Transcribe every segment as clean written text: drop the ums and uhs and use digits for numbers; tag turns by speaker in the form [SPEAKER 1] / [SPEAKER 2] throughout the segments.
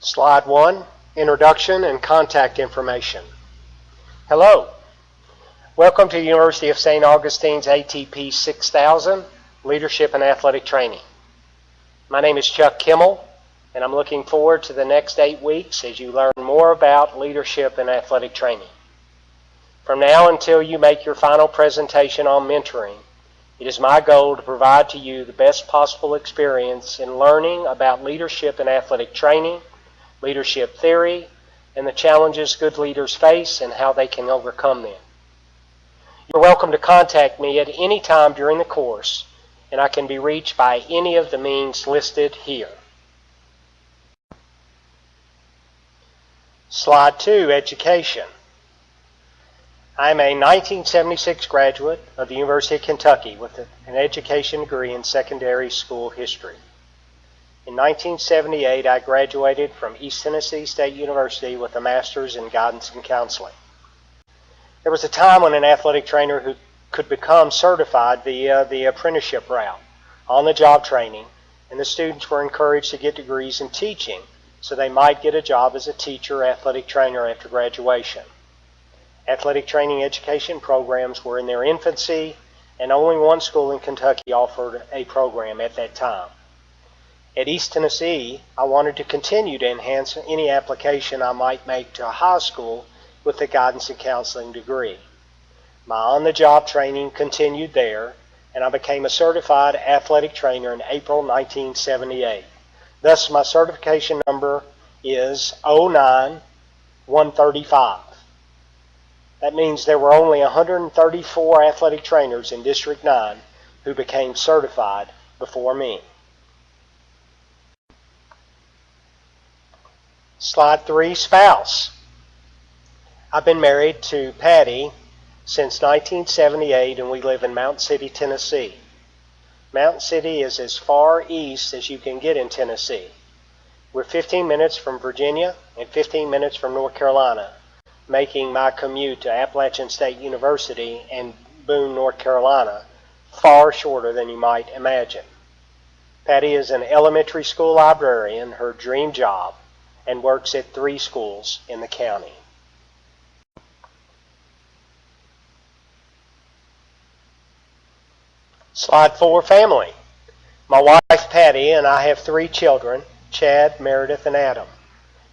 [SPEAKER 1] Slide 1, Introduction and Contact Information. Hello. Welcome to the University of St. Augustine's ATP 6000, Leadership and Athletic Training. My name is Chuck Kimmel, and I'm looking forward to the next 8 weeks as you learn more about leadership and athletic training. From now until you make your final presentation on mentoring, it is my goal to provide to you the best possible experience in learning about leadership and athletic training, leadership theory, and the challenges good leaders face and how they can overcome them. You're welcome to contact me at any time during the course, and I can be reached by any of the means listed here. Slide 2, Education. I'm a 1976 graduate of the University of Kentucky with an education degree in secondary school history. In 1978, I graduated from East Tennessee State University with a master's in guidance and counseling. There was a time when an athletic trainer who could become certified via the apprenticeship route, on-the-job training, and the students were encouraged to get degrees in teaching so they might get a job as a teacher or athletic trainer after graduation. Athletic training education programs were in their infancy, and only one school in Kentucky offered a program at that time. At East Tennessee, I wanted to continue to enhance any application I might make to a high school with a guidance and counseling degree. My on-the-job training continued there, and I became a certified athletic trainer in April 1978. Thus, my certification number is 09135. That means there were only 134 athletic trainers in District 9 who became certified before me. Slide 3, Spouse. I've been married to Patty since 1978, and we live in Mountain City, Tennessee. Mountain City is as far east as you can get in Tennessee. We're 15 minutes from Virginia and 15 minutes from North Carolina, making my commute to Appalachian State University and Boone, North Carolina, far shorter than you might imagine. Patty is an elementary school librarian, her dream job, and works at 3 schools in the county. Slide 4, Family. My wife, Patty, and I have 3 children, Chad, Meredith, and Adam.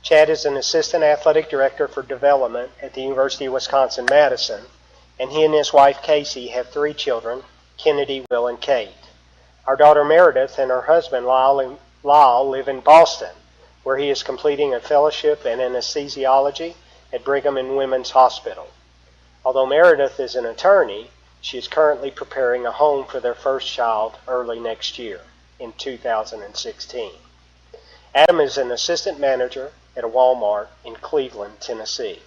[SPEAKER 1] Chad is an assistant athletic director for development at the University of Wisconsin-Madison, and he and his wife, Casey, have 3 children, Kennedy, Will, and Kate. Our daughter, Meredith, and her husband, Lyle, live in Boston, where he is completing a fellowship in anesthesiology at Brigham and Women's Hospital. Although Meredith is an attorney, she is currently preparing a home for their first child early next year, in 2016. Adam is an assistant manager at a Walmart in Cleveland, Tennessee.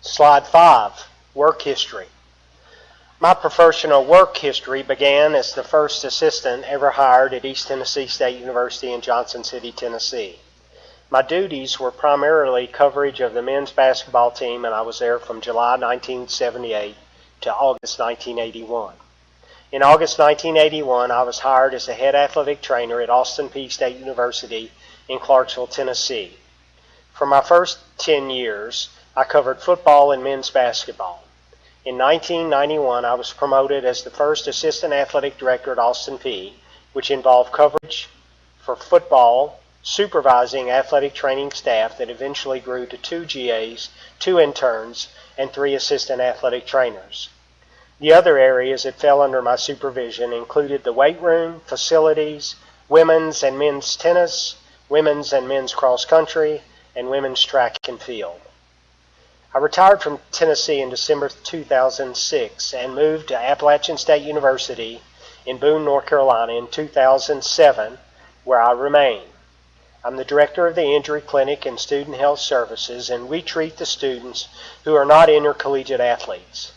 [SPEAKER 1] Slide 5, Work History. My professional work history began as the first assistant ever hired at East Tennessee State University in Johnson City, Tennessee. My duties were primarily coverage of the men's basketball team, and I was there from July 1978 to August 1981. In August 1981, I was hired as the head athletic trainer at Austin Peay State University in Clarksville, Tennessee. For my first 10 years, I covered football and men's basketball. In 1991, I was promoted as the first assistant athletic director at Austin Peay, which involved coverage for football, supervising athletic training staff that eventually grew to 2 GAs, 2 interns, and 3 assistant athletic trainers. The other areas that fell under my supervision included the weight room, facilities, women's and men's tennis, women's and men's cross country, and women's track and field. I retired from Tennessee in December 2006 and moved to Appalachian State University in Boone, North Carolina in 2007, where I remain. I'm the director of the Injury Clinic and Student Health Services, and we treat the students who are not intercollegiate athletes.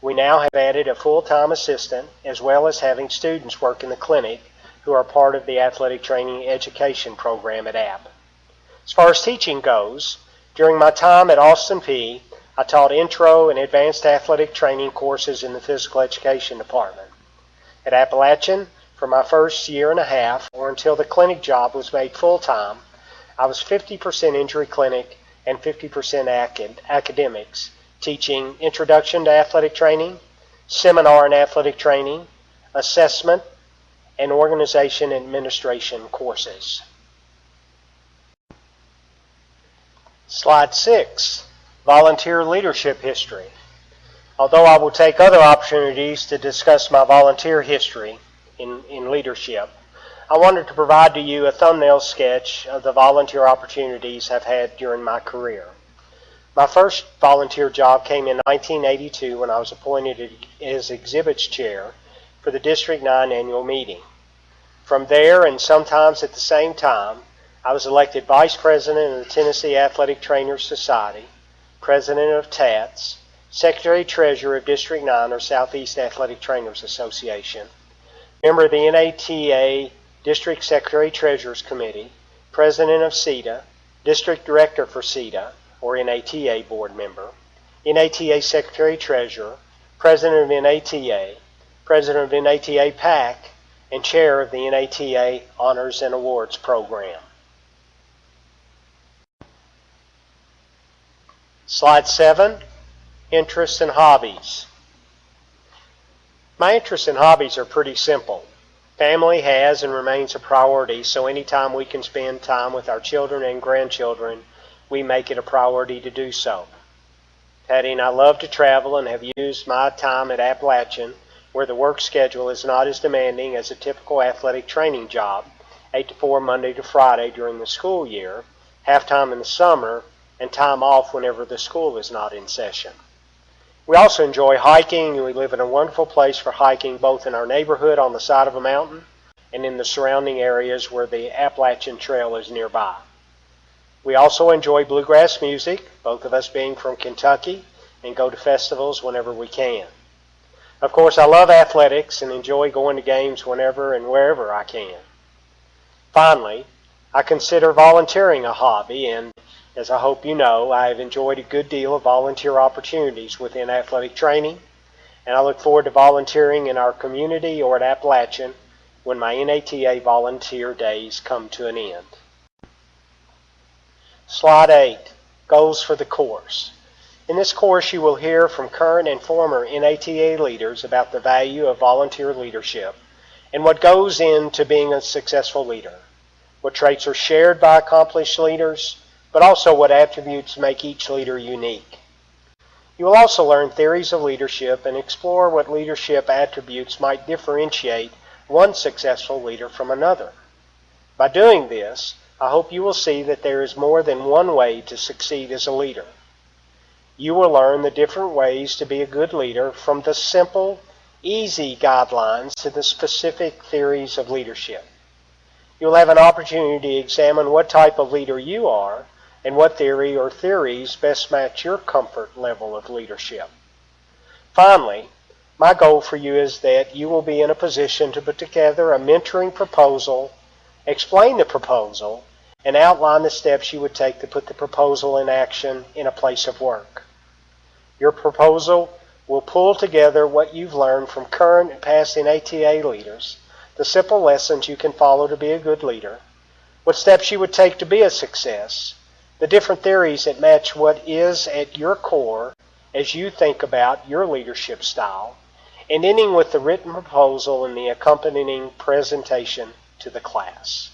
[SPEAKER 1] We now have added a full-time assistant, as well as having students work in the clinic who are part of the athletic training education program at App. As far as teaching goes, during my time at Austin Peay, I taught intro and advanced athletic training courses in the physical education department. At Appalachian, For my first year and a half, or until the clinic job was made full-time, I was 50% injury clinic and 50% academics, teaching Introduction to Athletic Training, Seminar and Athletic Training, Assessment, and Organization Administration courses. Slide 6, Volunteer Leadership History. Although I will take other opportunities to discuss my volunteer history in leadership, I wanted to provide to you a thumbnail sketch of the volunteer opportunities I've had during my career. My first volunteer job came in 1982 when I was appointed as exhibits chair for the District 9 annual meeting. From there, and sometimes at the same time, I was elected Vice President of the Tennessee Athletic Trainers Society, President of TATS, Secretary-Treasurer of District 9 or Southeast Athletic Trainers Association, member of the NATA District Secretary-Treasurers Committee, President of CETA, District Director for CETA or NATA Board Member, NATA Secretary-Treasurer, President of NATA, President of NATA PAC, and Chair of the NATA Honors and Awards Program. Slide 7, Interests and Hobbies. My interests and hobbies are pretty simple. Family has and remains a priority, so anytime we can spend time with our children and grandchildren, we make it a priority to do so. Patty and I love to travel and have used my time at Appalachian, where the work schedule is not as demanding as a typical athletic training job, 8 to 4 Monday to Friday during the school year, half-time in the summer, and time off whenever the school is not in session. We also enjoy hiking, and we live in a wonderful place for hiking both in our neighborhood on the side of a mountain and in the surrounding areas where the Appalachian Trail is nearby. We also enjoy bluegrass music, both of us being from Kentucky, and go to festivals whenever we can. Of course, I love athletics and enjoy going to games whenever and wherever I can. Finally, I consider volunteering a hobby, and as I hope you know, I have enjoyed a good deal of volunteer opportunities within athletic training, and I look forward to volunteering in our community or at Appalachian when my NATA volunteer days come to an end. Slide 8, Goals for the course. In this course, you will hear from current and former NATA leaders about the value of volunteer leadership and what goes into being a successful leader, what traits are shared by accomplished leaders, but also what attributes make each leader unique. You will also learn theories of leadership and explore what leadership attributes might differentiate one successful leader from another. By doing this, I hope you will see that there is more than one way to succeed as a leader. You will learn the different ways to be a good leader, from the simple, easy guidelines to the specific theories of leadership. You'll have an opportunity to examine what type of leader you are and what theory or theories best match your comfort level of leadership. Finally, my goal for you is that you will be in a position to put together a mentoring proposal, explain the proposal, and outline the steps you would take to put the proposal in action in a place of work. Your proposal will pull together what you've learned from current and past NATA leaders, the simple lessons you can follow to be a good leader, what steps you would take to be a success, the different theories that match what is at your core as you think about your leadership style, and ending with the written proposal and the accompanying presentation to the class.